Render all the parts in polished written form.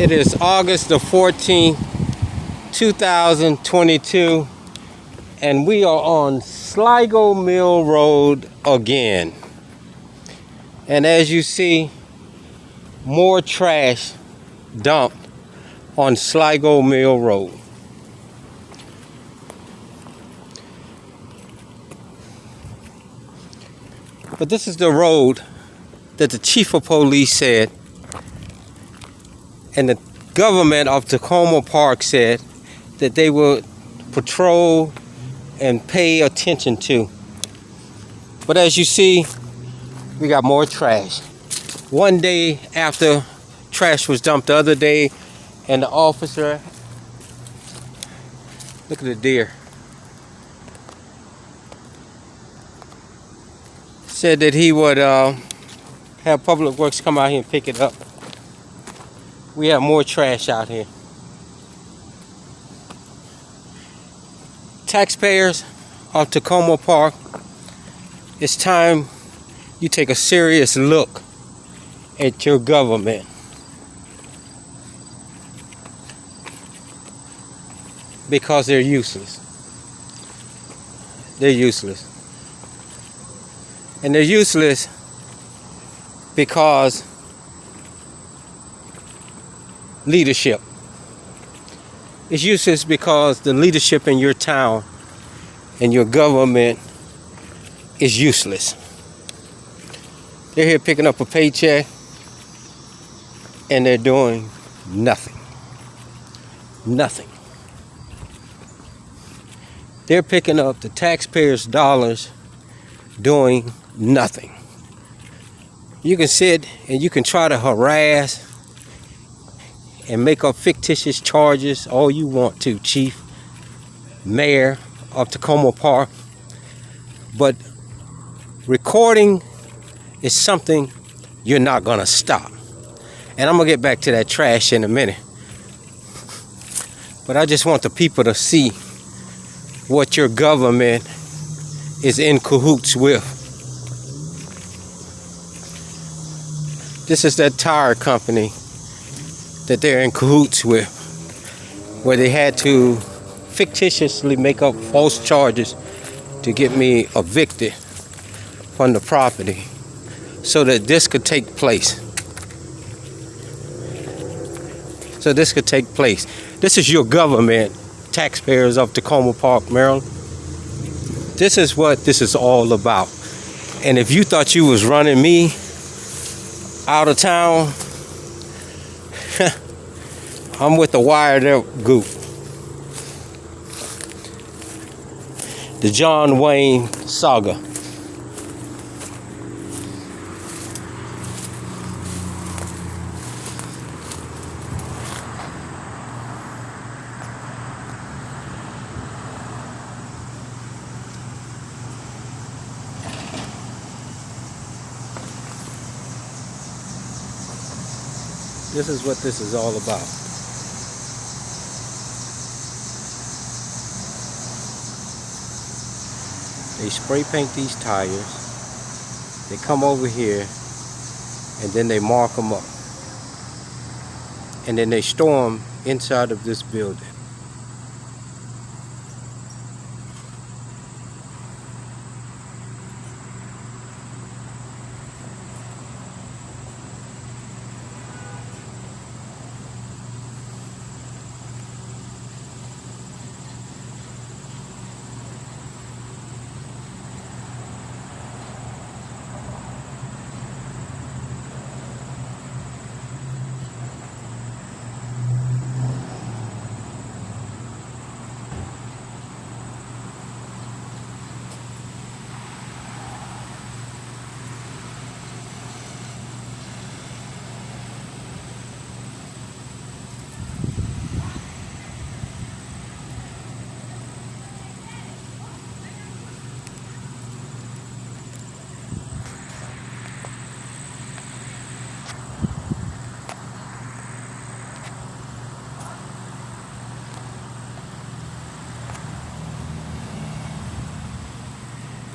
It is August the 14th, 2022, and we are on Sligo Mill Road again. And as you see, more trash dumped on Sligo Mill Road. But this is the road that the chief of police said, and the government of Takoma Park said that they would patrol and pay attention to. But as you see, we got more trash. One day after trash was dumped the other day, and the officer, look at the deer, said that he would have Public Works come out here and pick it up. We have more trash out here. Taxpayers of Takoma Park, it's time you take a serious look at your government. Because they're useless. They're useless. And they're useless because leadership. It's useless because the leadership in your town and your government is useless. They're here picking up a paycheck and they're doing nothing. Nothing. They're picking up the taxpayers' dollars doing nothing. You can sit and you can try to harass and make up fictitious charges all you want to, Chief, Mayor of Takoma Park. But recording is something you're not gonna stop. And I'm gonna get back to that trash in a minute. But I just want the people to see what your government is in cahoots with. This is that tire company that they're in cahoots with, where they had to fictitiously make up false charges to get me evicted from the property so that this could take place. This is your government, taxpayers of Takoma Park, Maryland. This is what this is all about. And if you thought you was running me out of town, I'm with the wired up group. The John Wayne saga. This is what this is all about. They spray paint these tires. They come over here and then they mark them up. And then they store them inside of this building.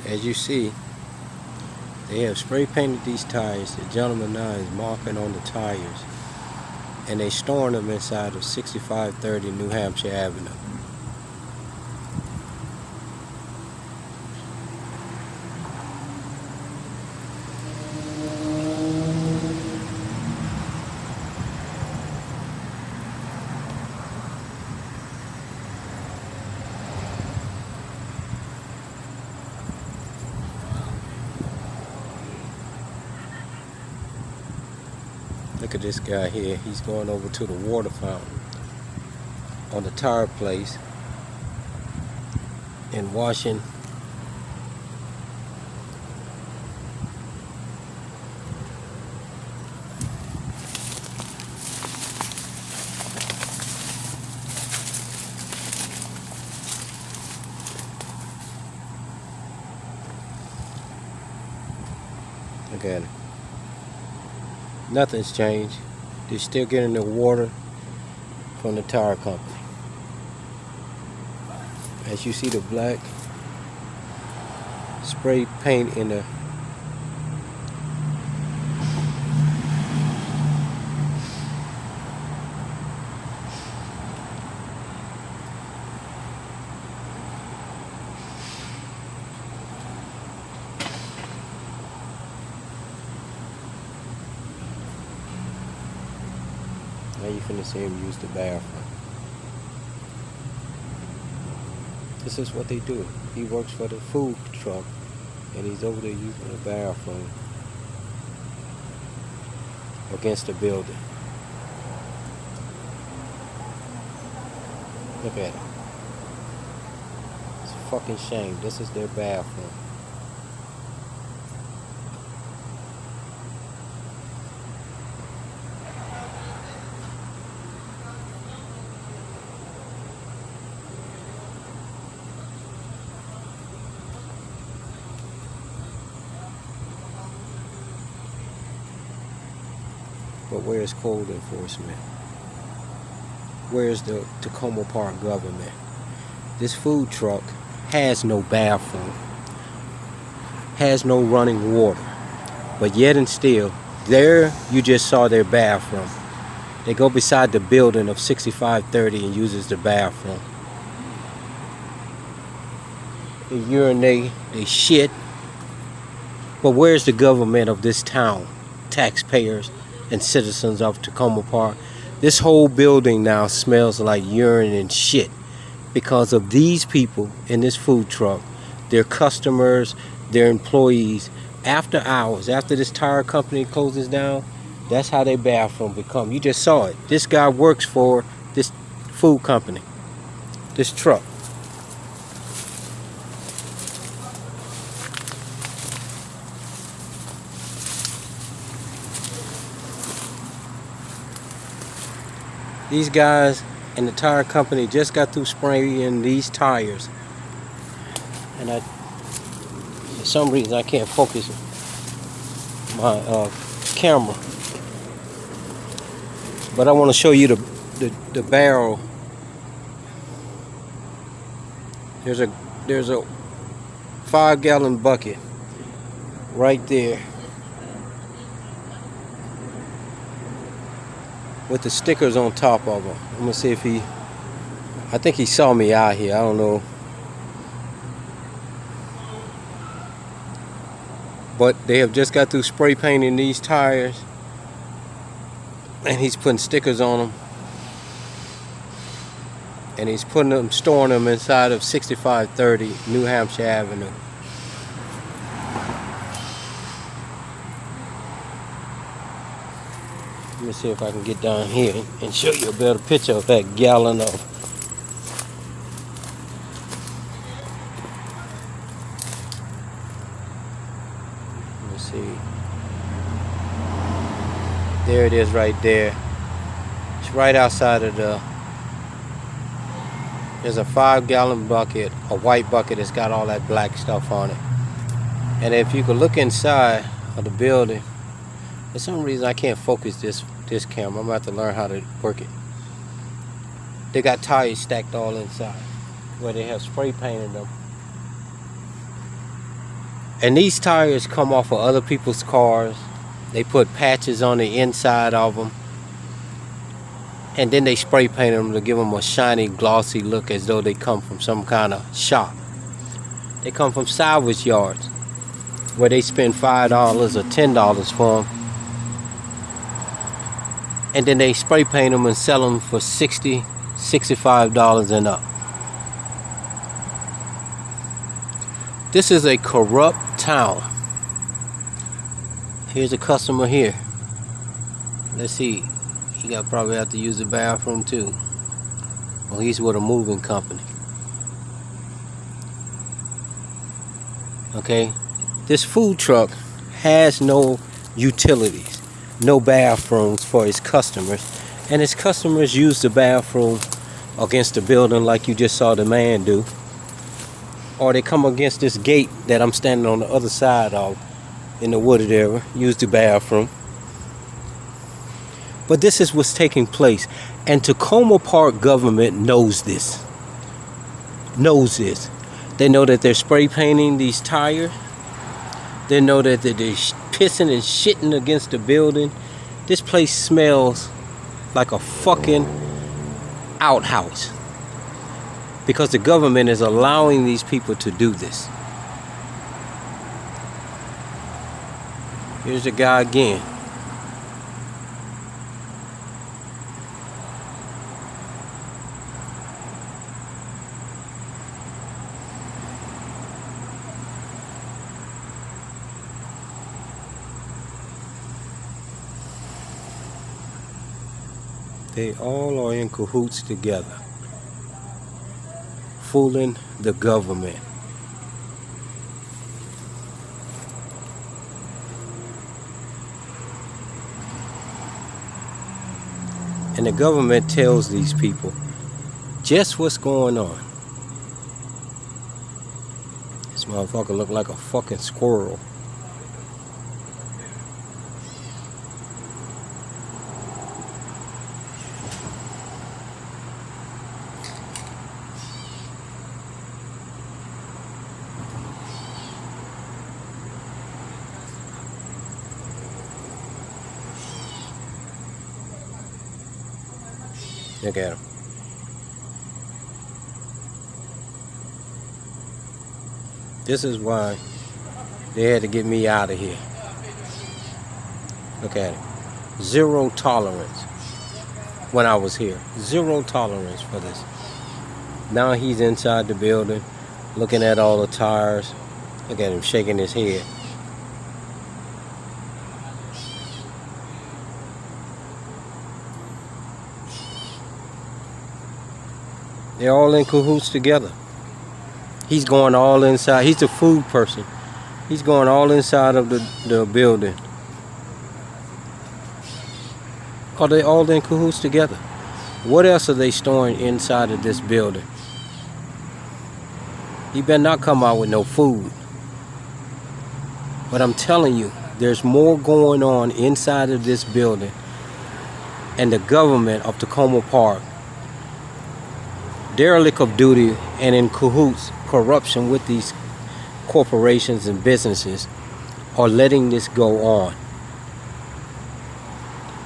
As you see, they have spray painted these tires. The gentleman now is marking on the tires. and they storing them inside of 6530 New Hampshire Avenue. Look at this guy here. He's going over to the water fountain on the tire place and washing. Look at it. Nothing's changed. They're still getting the water from the tire company. As you see the black spray paint in the now you finna see him use the bathroom. This is what they do. He works for the food truck and he's over there using the bathroom against the building. Look at it. It's a fucking shame. This is their bathroom. But where's code enforcement? Where's the Takoma Park government? This food truck has no bathroom, has no running water, but yet and still, there you just saw their bathroom. They go beside the building of 6530 and uses the bathroom. They urinate, they shit. But where's the government of this town? Taxpayers and citizens of Takoma Park. This whole building now smells like urine and shit because of these people in this food truck, their customers, their employees. After hours, after this tire company closes down, that's how their bathroom become. You just saw it. This guy works for this food company, this truck. These guys and the tire company just got through spraying these tires, and for some reason I can't focus my camera, but I want to show you the barrel. There's a 5-gallon bucket right there with the stickers on top of them. I'm gonna see if I think he saw me out here, I don't know. But they have just got through spray painting these tires and he's putting stickers on them. And he's storing them inside of 6530 New Hampshire Avenue. Let me see if I can get down here and show you a better picture of that gallon of. Let me see. There it is right there. It's right outside of there's a 5-gallon bucket, a white bucket that's got all that black stuff on it. And if you could look inside of the building, for some reason I can't focus this camera. I'm gonna have to learn how to work it. They got tires stacked all inside where they have spray painted them. And these tires come off of other people's cars. They put patches on the inside of them. and then they spray paint them to give them a shiny, glossy look as though they come from some kind of shop. They come from salvage yards where they spend $5 or $10 for them, and then they spray paint them and sell them for $60, $65 and up. This is a corrupt town. Here's a customer here. Let's see. He got probably have to use the bathroom too. Well, he's with a moving company. Okay. This food truck has no utilities, no bathrooms for his customers, and his customers use the bathroom against the building like you just saw the man do, or they come against this gate that I'm standing on the other side of in the wooded area, use the bathroom. But this is what's taking place, and Takoma Park government knows this. They know that they're spray painting these tires. They know that they're pissing and shitting against the building. This place smells like a fucking outhouse because the government is allowing these people to do this. Here's the guy again. They all are in cahoots together, fooling the government. And the government tells these people just what's going on. This motherfucker look like a fucking squirrel. Look at him. This is why they had to get me out of here. Look at him. Zero tolerance when I was here. Zero tolerance for this. Now he's inside the building looking at all the tires. Look at him shaking his head. They're all in cahoots together. He's going all inside. He's the food person. He's going all inside of the building. Are they all in cahoots together? What else are they storing inside of this building? He better not come out with no food. But I'm telling you, there's more going on inside of this building. And the government of Takoma Park, derelict of duty and in cahoots, corruption with these corporations and businesses, are letting this go on.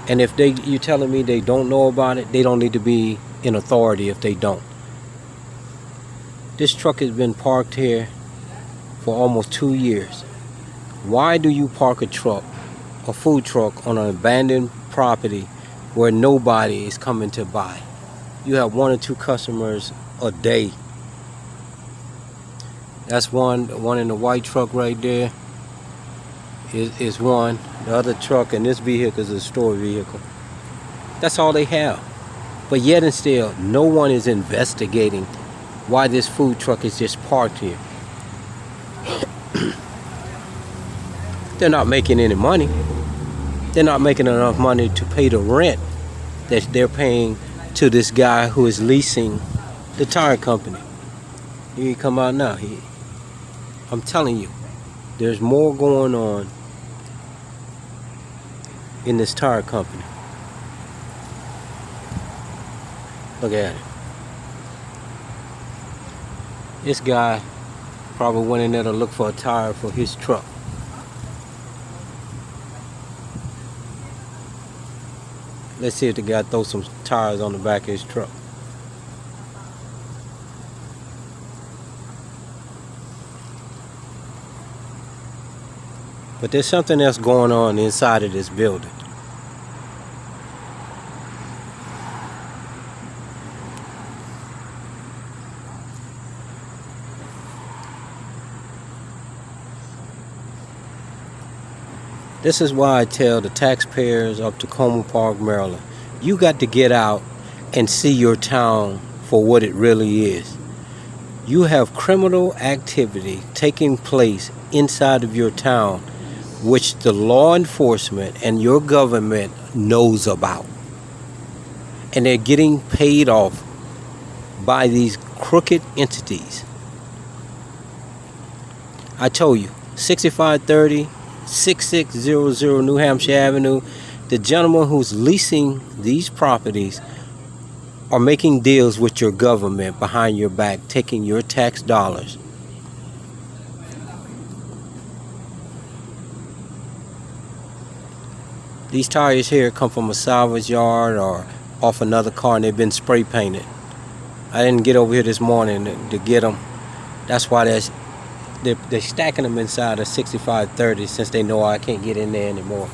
And if you're telling me they don't know about it, they don't need to be in authority if they don't. This truck has been parked here for almost 2 years. Why do you park a food truck on an abandoned property where nobody is coming to buy? You have 1 or 2 customers a day. That's one in the white truck right there is one. The other truck and this vehicle is a store vehicle. That's all they have. But yet and still, no one is investigating why this food truck is just parked here. They're not making any money. They're not making enough money to pay the rent that they're paying to this guy who is leasing the tire company. He come out now. I'm telling you, there's more going on in this tire company. Look at it. This guy probably went in there to look for a tire for his truck. Let's see if the guy throws some tires on the back of his truck. But there's something else going on inside of this building. This is why I tell the taxpayers of Takoma Park, Maryland, you got to get out and see your town for what it really is. You have criminal activity taking place inside of your town, which the law enforcement and your government knows about. And they're getting paid off by these crooked entities. I told you, 6530 6600 New Hampshire Avenue. The gentleman who's leasing these properties are making deals with your government behind your back, taking your tax dollars. These tires here come from a salvage yard or off another car, and they've been spray painted. I didn't get over here this morning to get them. That's why they're stacking them inside of 6530, since they know I can't get in there anymore.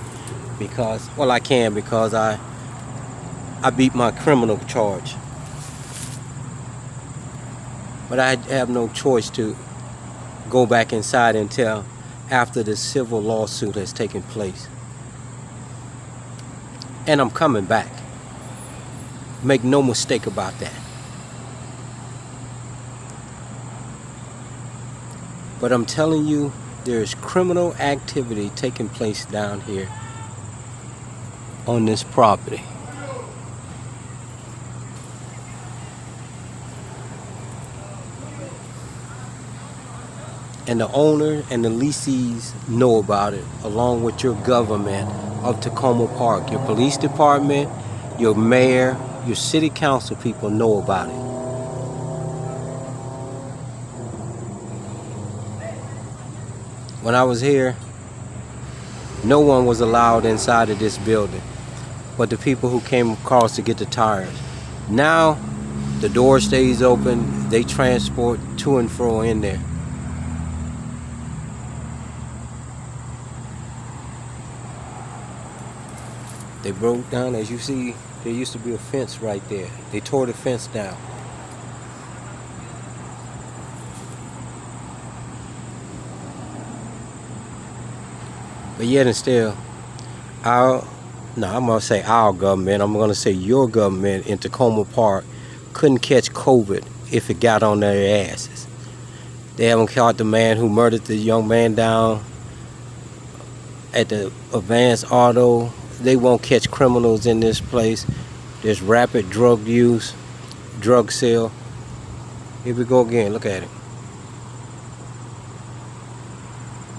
Because, well, I can, because I beat my criminal charge. But I have no choice to go back inside until after the civil lawsuit has taken place. And I'm coming back. Make no mistake about that. But I'm telling you, there's criminal activity taking place down here on this property. And the owner and the lessees know about it, along with your government of Takoma Park. Your police department, your mayor, your city council people know about it. When I was here, no one was allowed inside of this building but the people who came across to get the tires. Now, the door stays open. They transport to and fro in there. They broke down, as you see, there used to be a fence right there. They tore the fence down. But yet and still, I'm going to say our government, I'm going to say your government in Takoma Park couldn't catch COVID if it got on their asses. They haven't caught the man who murdered the young man down at the Advanced Auto. They won't catch criminals in this place. There's rapid drug use, drug sale. Here we go again, look at it.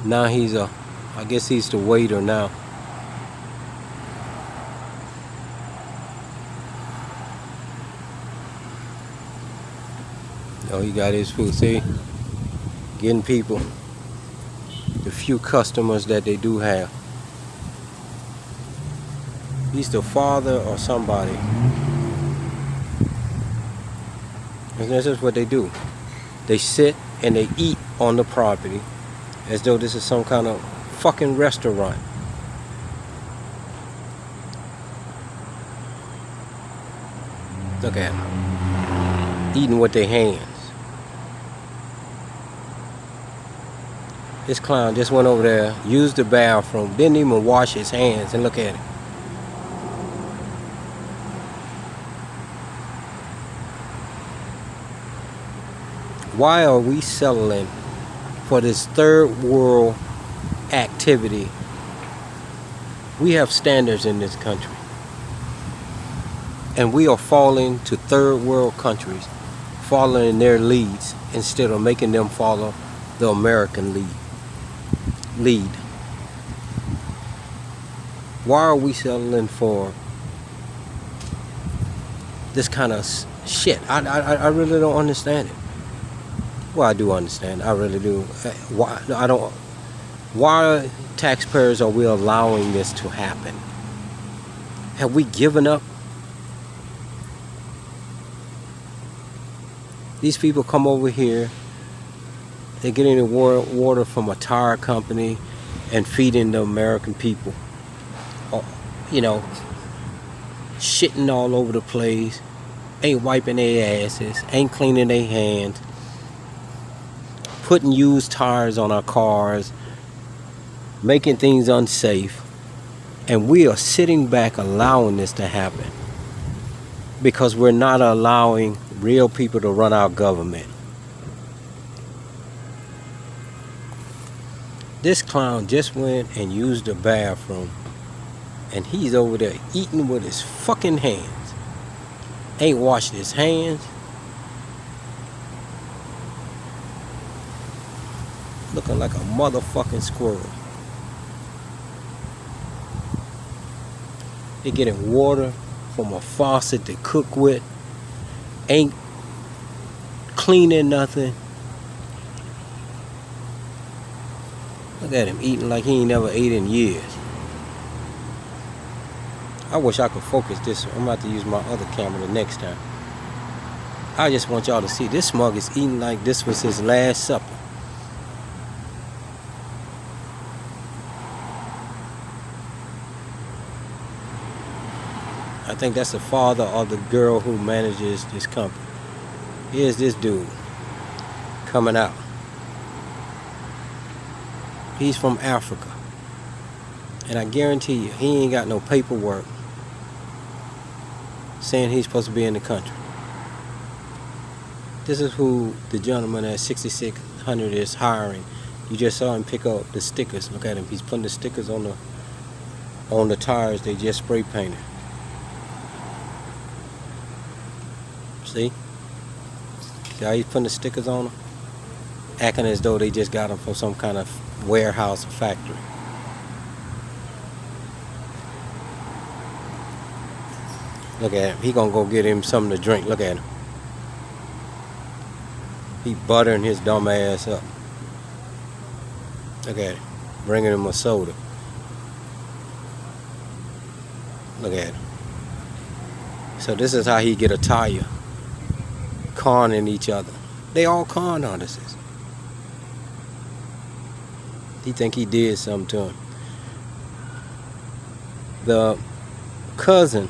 Now I guess he's the waiter now. Oh, he got his food, see? Getting people, the few customers that they do have. He's the father or somebody. And that's just what they do. They sit and they eat on the property as though this is some kind of fucking restaurant. Look at them. Eating with their hands. This clown just went over there, used the bathroom, didn't even wash his hands, and look at it. Why are we settling for this third world activity? We have standards in this country, and we are falling to third world countries, following their leads instead of making them follow the American lead. Why are we settling for this kind of shit? I really don't understand it. Well, I do understand. I really do. Why taxpayers are we allowing this to happen? Have we given up? These people come over here, they're getting the water from a tire company and feeding the American people. You know, shitting all over the place, ain't wiping their asses, ain't cleaning their hands, putting used tires on our cars, making things unsafe. And we are sitting back allowing this to happen because we're not allowing real people to run our government. This clown just went and used the bathroom, and he's over there eating with his fucking hands. Ain't washed his hands. Looking like a motherfucking squirrel. They're getting water from a faucet to cook with. Ain't cleaning nothing. Look at him eating like he ain't never ate in years. I wish I could focus this. I'm about to use my other camera the next time. I just want y'all to see this mug is eating like this was his last supper. I think that's the father of the girl who manages this company. Here's this dude coming out. He's from Africa. And I guarantee you, he ain't got no paperwork saying he's supposed to be in the country. This is who the gentleman at 6600 is hiring. You just saw him pick up the stickers. Look at him. He's putting the stickers on the tires they just spray painted. See? See how he's putting the stickers on them? Acting as though they just got them from some kind of warehouse or factory. Look at him. He gonna go get him something to drink. Look at him. He buttering his dumb ass up. Look at him. Bringing him a soda. Look at him. So this is how he get a tire. Conning each other. They all con artists. He think he did something to him. The cousin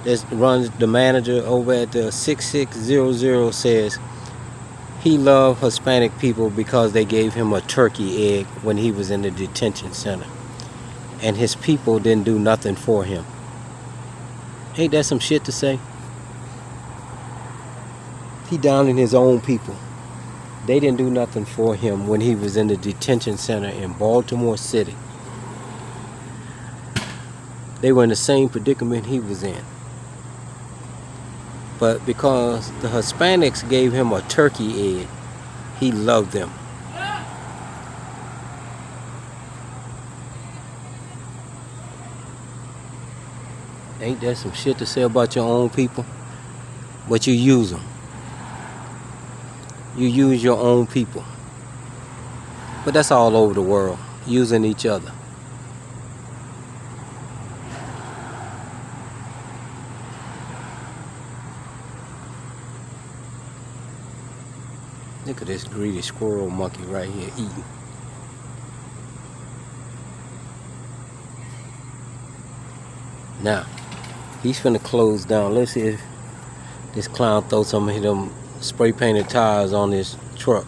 that runs the manager over at the 6600 says he loved Hispanic people because they gave him a turkey egg when he was in the detention center. And his people didn't do nothing for him. Ain't that some shit to say? He down in his own people. They didn't do nothing for him when he was in the detention center in Baltimore City. They were in the same predicament he was in. But because the Hispanics gave him a turkey egg, he loved them. Ain't that some shit to say about your own people? But you use them. You use your own people. But that's all over the world, using each other. Look at this greedy squirrel monkey right here eating. Now, he's finna close down. Let's see if this clown throws some of them spray painted tires on his truck.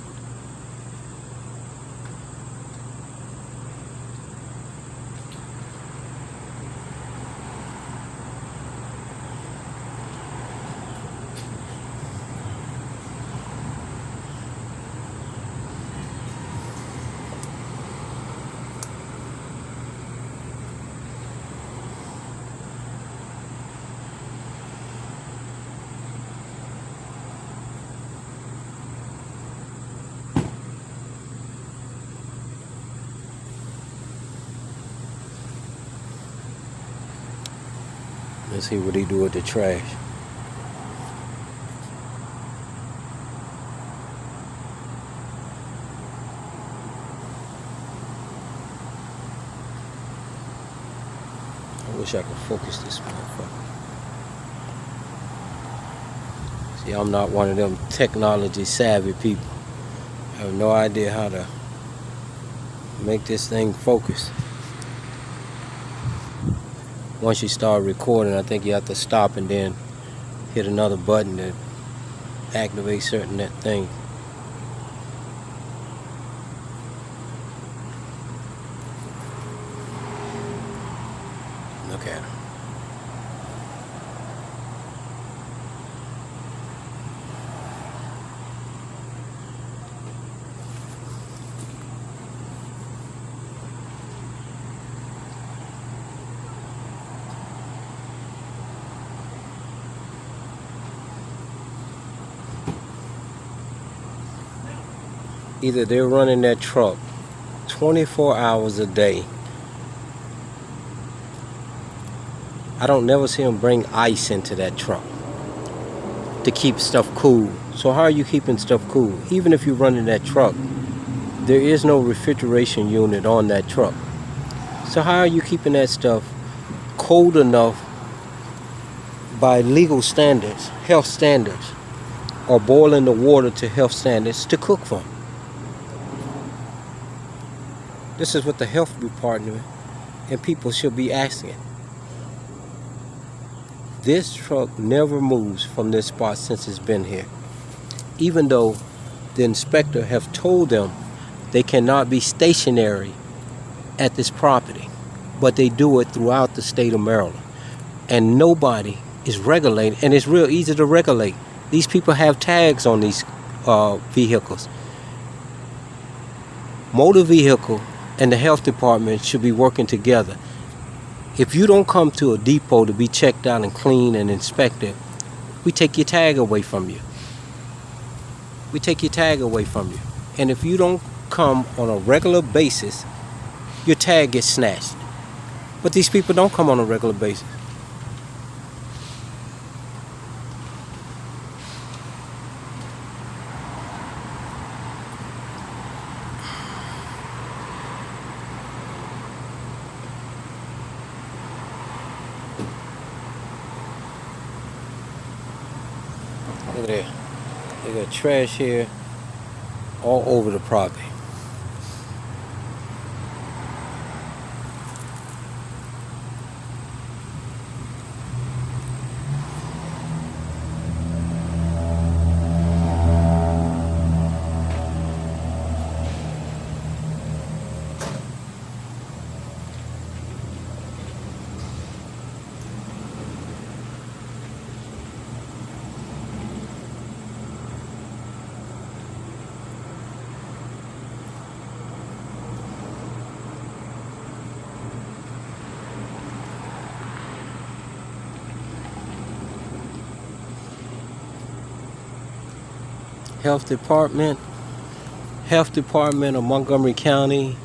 Let's see what he do with the trash. Wish I could focus this motherfucker. See, I'm not one of them technology savvy people. I have no idea how to make this thing focus. Once you start recording, I think you have to stop and then hit another button that activates certain that thing. Look at him. Either they're running that truck 24 hours a day. I don't never see them bring ice into that truck to keep stuff cool. So how are you keeping stuff cool? Even if you're running that truck, there is no refrigeration unit on that truck. So how are you keeping that stuff cold enough by legal standards, health standards, or boiling the water to health standards to cook from? This is what the health department and people should be asking. This truck never moves from this spot since it's been here. Even though the inspector have told them they cannot be stationary at this property. But they do it throughout the state of Maryland. And nobody is regulating. And it's real easy to regulate. These people have tags on these vehicles. Motor vehicle and the health department should be working together. If you don't come to a depot to be checked out and cleaned and inspected, we take your tag away from you. We take your tag away from you. And if you don't come on a regular basis, your tag gets snatched. But these people don't come on a regular basis. Look at that. They got trash here all over the property. Health Department of Montgomery County,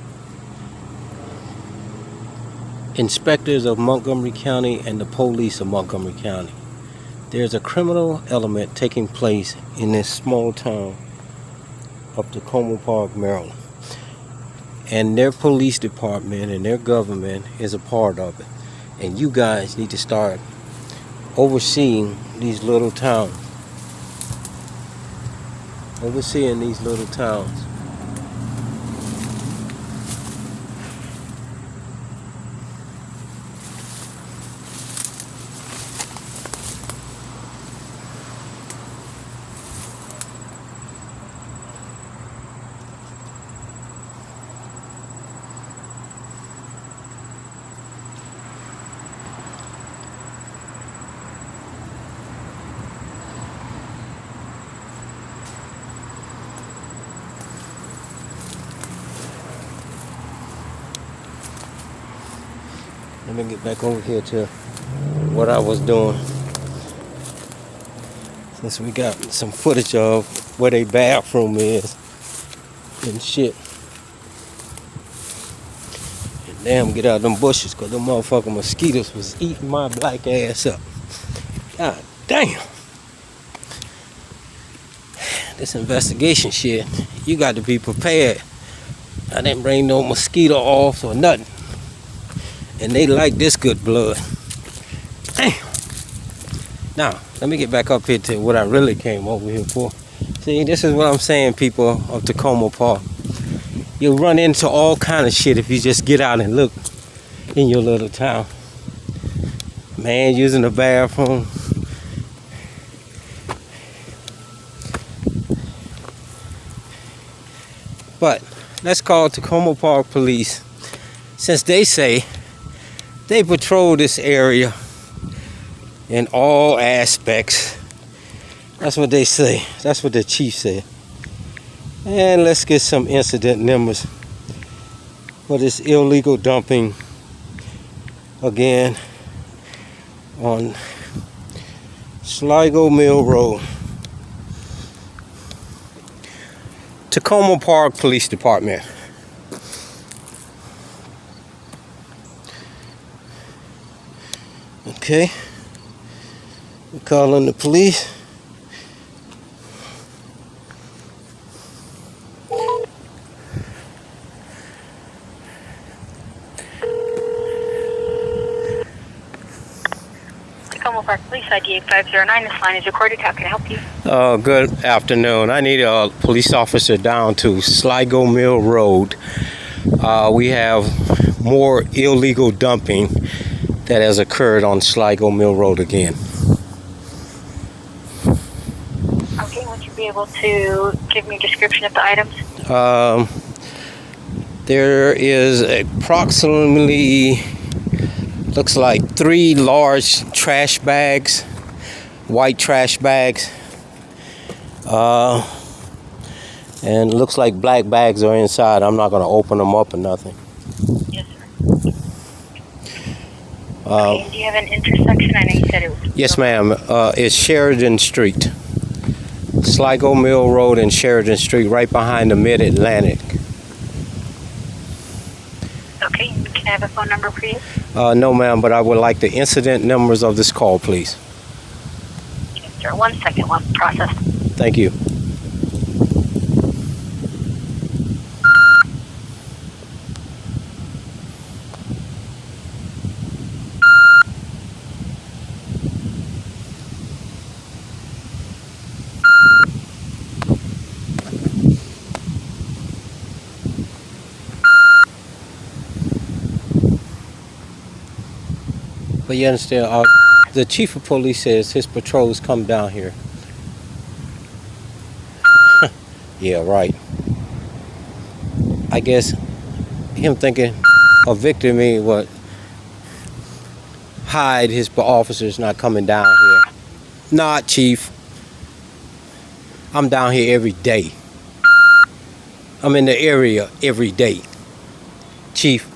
inspectors of Montgomery County, and the police of Montgomery County. There's a criminal element taking place in this small town of Takoma Park, Maryland. And their police department and their government is a part of it. And you guys need to start overseeing these little towns. Overseeing these little towns. Let me get back over here to what I was doing. Since we got some footage of where their bathroom is and shit. And damn, get out of them bushes, because them motherfucking mosquitoes was eating my black ass up. God damn. This investigation shit, you got to be prepared. I didn't bring no mosquito off or nothing. And they like this good blood. Damn. Now, let me get back up here to what I really came over here for. See, this is what I'm saying, people of Takoma Park. You'll run into all kind of shit if you just get out and look in your little town. Man using the bathroom. But let's call Takoma Park Police, since they say they patrol this area in all aspects. That's what they say. That's what the chief said. And let's get some incident numbers for this illegal dumping again on Sligo Mill Road. Takoma Park Police Department. Okay. We're calling the police. Takoma Park Police ID 509. This line is recorded. How can I help you? Good afternoon. I need a police officer down to Sligo Mill Road. We have more illegal dumping that has occurred on Sligo Mill Road again. Okay, would you be able to give me a description of the items? There is approximately, looks like 3 large trash bags, white trash bags, and looks like black bags are inside. I'm not going to open them up or nothing. Yes, sir. Okay, do you have an intersection? I know you said it was... Yes, ma'am. It's Sheridan Street. Sligo Mill Road and Sheridan Street, right behind the Mid-Atlantic. Okay, can I have a phone number for you? No, ma'am, but I would like the incident numbers of this call, please. Yes, sir. 1 second, one process. Thank you. But you understand, the chief of police says his patrols come down here. Yeah, right. I guess him thinking a victim would hide his officers not coming down here. Nah, chief. I'm down here every day. I'm in the area every day. Chief.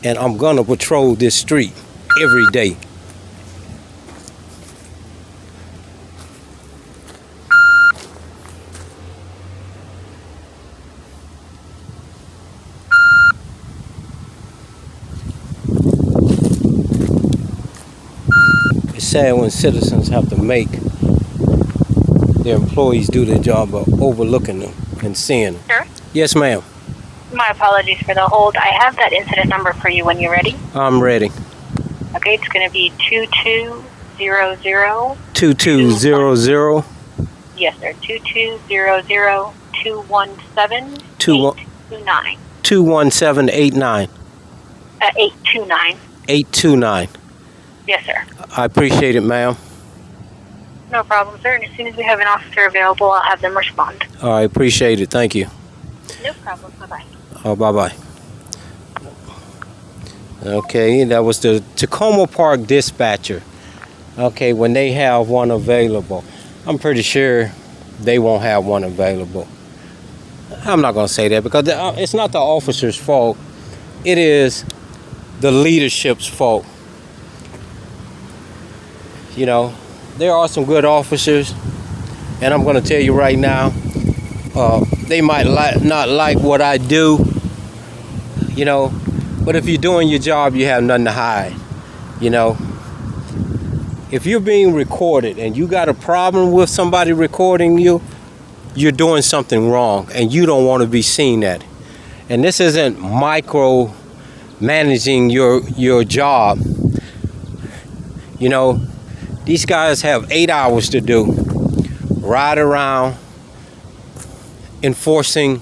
And I'm gonna patrol this street every day. It's sad when citizens have to make their employees do their job of overlooking them and seeing them. Sir? Yes, ma'am. My apologies for the hold. I have that incident number for you when you're ready. I'm ready. Okay, it's going to be 2200. 2200. Yes, sir. 2200 217 829. 21789. 829. 829. Yes, sir. I appreciate it, ma'am. No problem, sir. And as soon as we have an officer available, I'll have them respond. I appreciate it. Thank you. No problem. Bye-bye. Oh, bye-bye. Okay, that was the Takoma Park dispatcher. Okay, when they have one available. I'm pretty sure they won't have one available. I'm not going to say that because it's not the officer's fault. It is the leadership's fault. You know, there are some good officers, and I'm going to tell you right now, they might not like what I do, you know, but if you're doing your job, you have nothing to hide, you know. If you're being recorded and you got a problem with somebody recording you, you're doing something wrong and you don't want to be seen at. And this isn't micro managing your job. You know, these guys have 8 hours to do. Ride around enforcing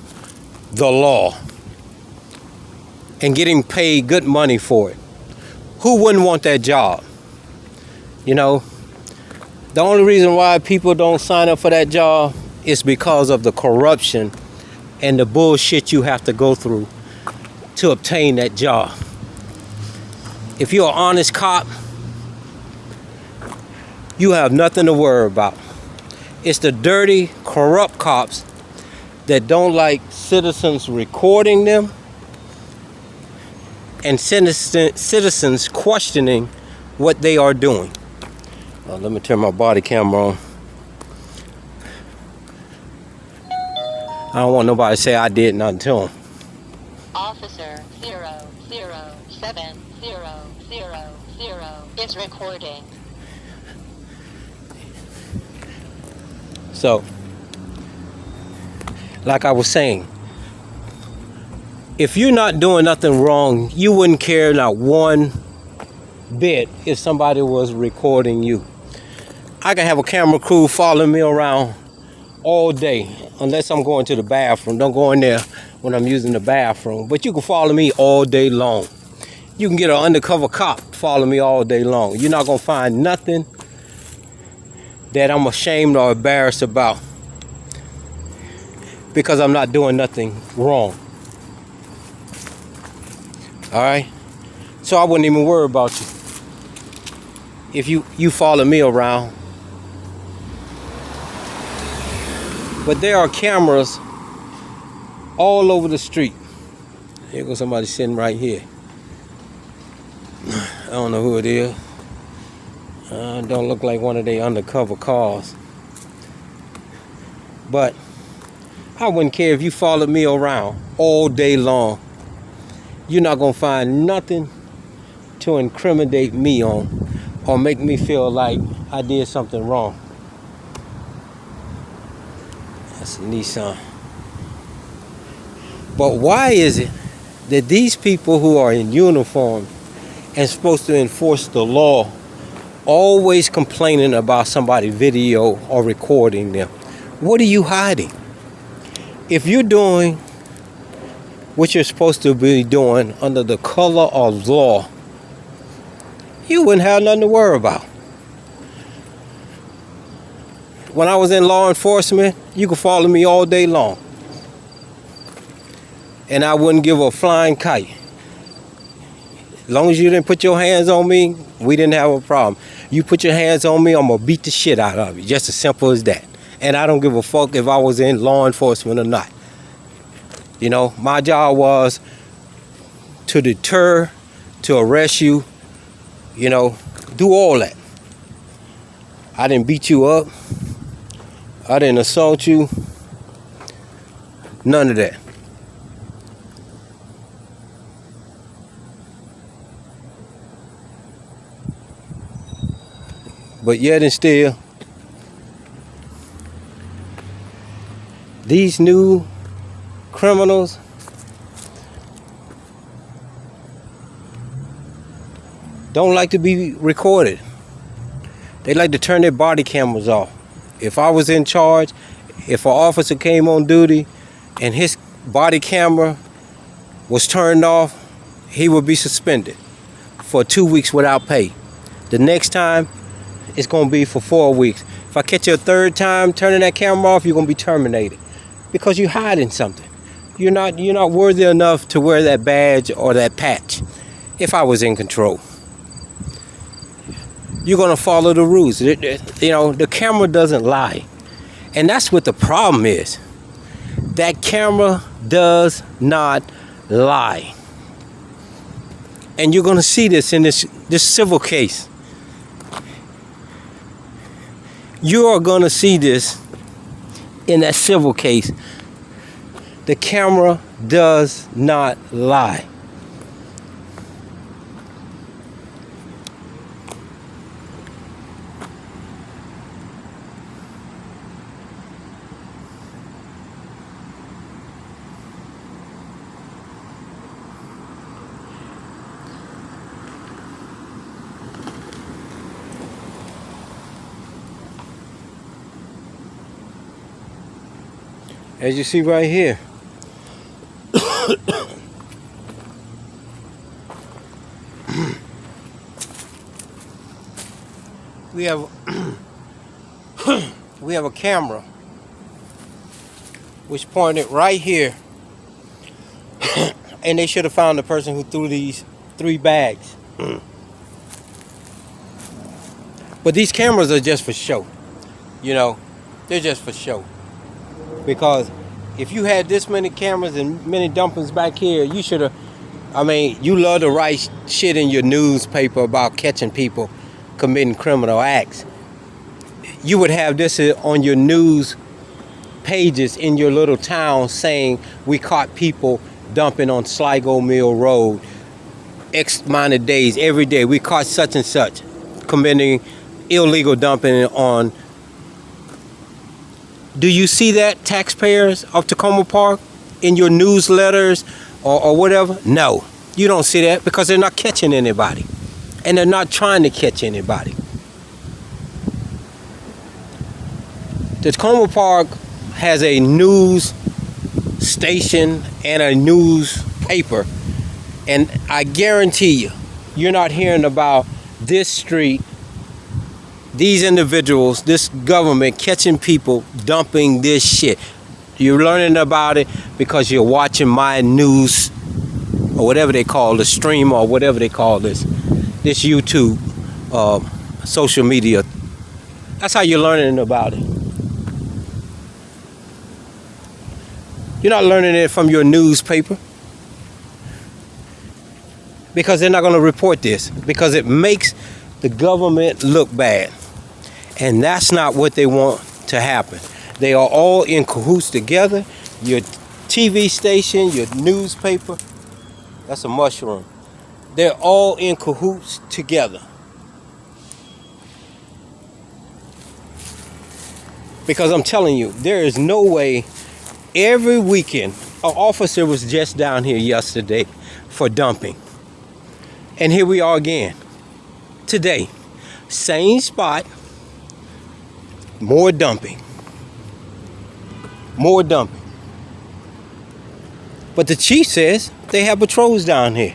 the law and getting paid good money for it. Who wouldn't want that job? You know, the only reason why people don't sign up for that job is because of the corruption and the bullshit you have to go through to obtain that job. If you're an honest cop, you have nothing to worry about. It's the dirty, corrupt cops that don't like citizens recording them and citizens questioning what they are doing. Let me turn my body camera on. I don't want nobody to say I did nothing to them. Officer 00700 is recording. So, like I was saying, if you're not doing nothing wrong, you wouldn't care not one bit if somebody was recording you. I can have a camera crew following me around all day, unless I'm going to the bathroom. Don't go in there when I'm using the bathroom. But you can follow me all day long. You can get an undercover cop follow me all day long. You're not going to find nothing that I'm ashamed or embarrassed about, because I'm not doing nothing wrong. All right? So I wouldn't even worry about you if you follow me around. But there are cameras all over the street. Here goes somebody sitting right here. I don't know who it is. Don't look like one of their undercover cars. But I wouldn't care if you followed me around all day long. You're not going to find nothing to incriminate me on or make me feel like I did something wrong. That's a Nissan. But why is it that these people who are in uniform and supposed to enforce the law always complaining about somebody video or recording them? What are you hiding? If you're doing what you're supposed to be doing under the color of law, you wouldn't have nothing to worry about. When I was in law enforcement, you could follow me all day long, and I wouldn't give a flying kite. As long as you didn't put your hands on me, we didn't have a problem. You put your hands on me, I'm gonna beat the shit out of you. Just as simple as that. And I don't give a fuck if I was in law enforcement or not. You know, my job was to deter, to arrest you, you know, do all that. I didn't beat you up. I didn't assault you. None of that. But yet and still, these new criminals don't like to be recorded. They like to turn their body cameras off. If I was in charge, if an officer came on duty and his body camera was turned off, he would be suspended for 2 weeks without pay. The next time, it's going to be for 4 weeks. If I catch you a third time turning that camera off, you're going to be terminated because you're hiding something. You're not worthy enough to wear that badge or that patch. If I was in control, you're going to follow the rules. You know, the camera doesn't lie. And that's what the problem is. That camera does not lie. And you're going to see this in this civil case. You are going to see this in that civil case. The camera does not lie. As you see right here. We have we have a camera which pointed right here, and they should have found the person who threw these 3 bags. But these cameras are just for show. You know, they're just for show. Because if you had this many cameras and many dumpings back here, you should have, I mean, you love to write shit in your newspaper about catching people committing criminal acts. You would have this on your news pages in your little town saying, we caught people dumping on Sligo Mill Road X amount of days, every day. We caught such and such committing illegal dumping on. Do you see that, taxpayers of Takoma Park, in your newsletters or whatever? No, you don't see that because they're not catching anybody. And they're not trying to catch anybody. The Takoma Park has a news station and a newspaper. And I guarantee you, you're not hearing about this street, these individuals, this government catching people dumping this shit. You're learning about it because you're watching my news, or whatever they call the stream, or whatever they call this YouTube social media. That's how you're learning about it. You're not learning it from your newspaper, because they're not going to report this, because it makes the government look bad. And that's not what they want to happen. They are all in cahoots together. Your TV station, your newspaper, that's a mushroom. They're all in cahoots together. Because I'm telling you, there is no way. Every weekend, an officer was just down here yesterday for dumping. And here we are again. Today, same spot, more dumping. More dumping. But the chief says they have patrols down here.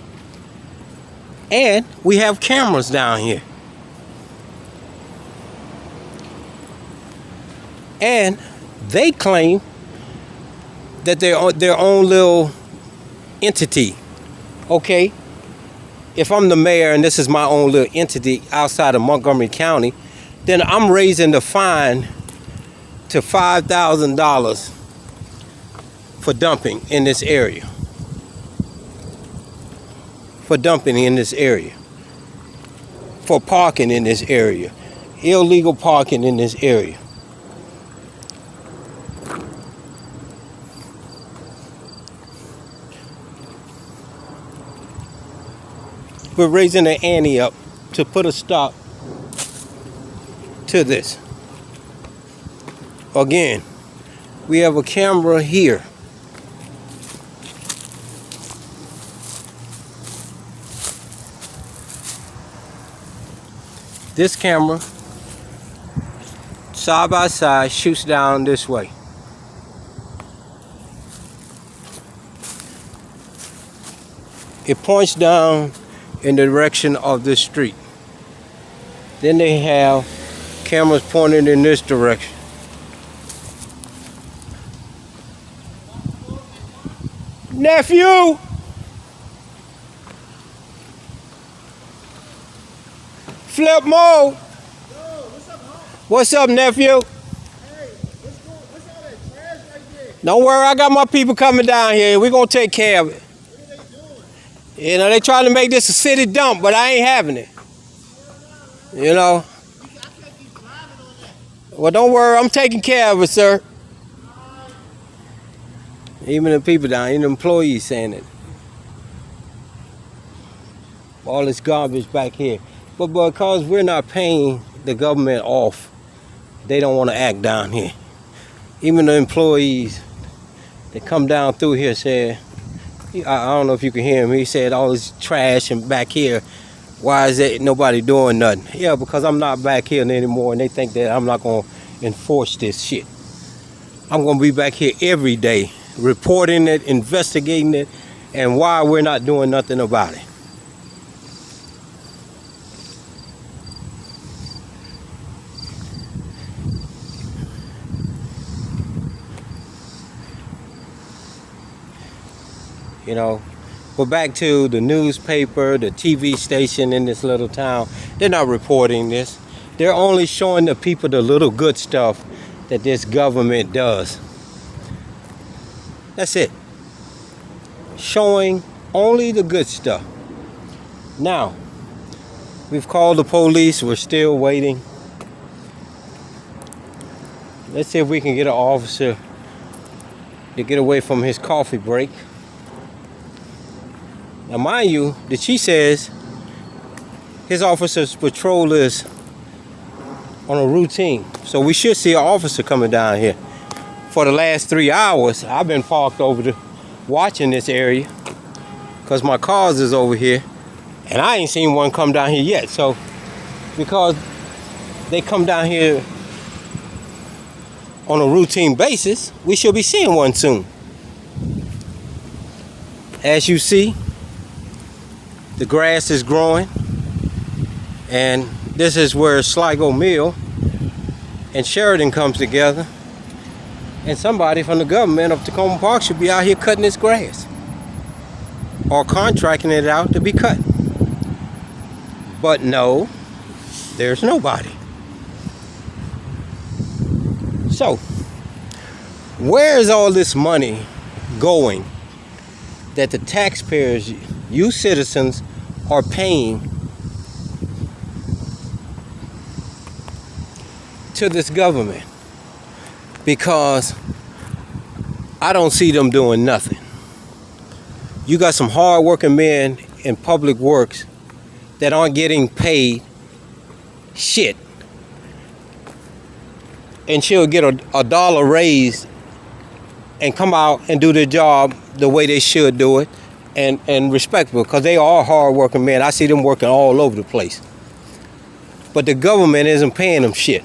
And we have cameras down here. And they claim that they're their own little entity. Okay? If I'm the mayor and this is my own little entity outside of Montgomery County, then I'm raising the fine to $5,000 for dumping in this area. For dumping in this area. For parking in this area. Illegal parking in this area. We're raising the ante up to put a stop to this. Again, we have a camera here. This camera, side by side, shoots down this way. It points down in the direction of this street. Then they have cameras pointed in this direction. Nephew! Flip Mo! Yo, what's up, huh? What's up, nephew? Hey, what's all that trash right there? Don't worry, I got my people coming down here. We're gonna take care of it. What are they doing? You know, they trying to make this a city dump, but I ain't having it. You know? I can't keep driving on that. Well, don't worry, I'm taking care of it, sir. Even the people down, even the employees saying it. All this garbage back here. But because we're not paying the government off, they don't want to act down here. Even the employees that come down through here said, I don't know if you can hear him, he said all this trash and back here, why is it nobody doing nothing? Yeah, because I'm not back here anymore and they think that I'm not going to enforce this shit. I'm going to be back here every day reporting it, investigating it, and why we're not doing nothing about it. You know, but back to the newspaper, the TV station in this little town, they're not reporting this. They're only showing the people the little good stuff that this government does. That's it. Showing only the good stuff. Now, we've called the police. We're still waiting. Let's see if we can get an officer to get away from his coffee break. Now, mind you, that she says his officer's patrol is on a routine. So we should see an officer coming down here. For the last 3 hours, I've been parked over there watching this area because my cars is over here. And I ain't seen one come down here yet. So, because they come down here on a routine basis, we should be seeing one soon. As you see, the grass is growing, and this is where Sligo Mill and Sheridan comes together, and somebody from the government of Takoma Park should be out here cutting this grass or contracting it out to be cut. But no, there's nobody. So, where is all this money going that the taxpayers, you citizens, are paying to this government? Because I don't see them doing nothing. You got some hard-working men in public works that aren't getting paid shit, and she'll get a dollar raise and come out and do their job the way they should do it, and respectable, because they are hard-working men. I see them working all over the place. But the government isn't paying them shit.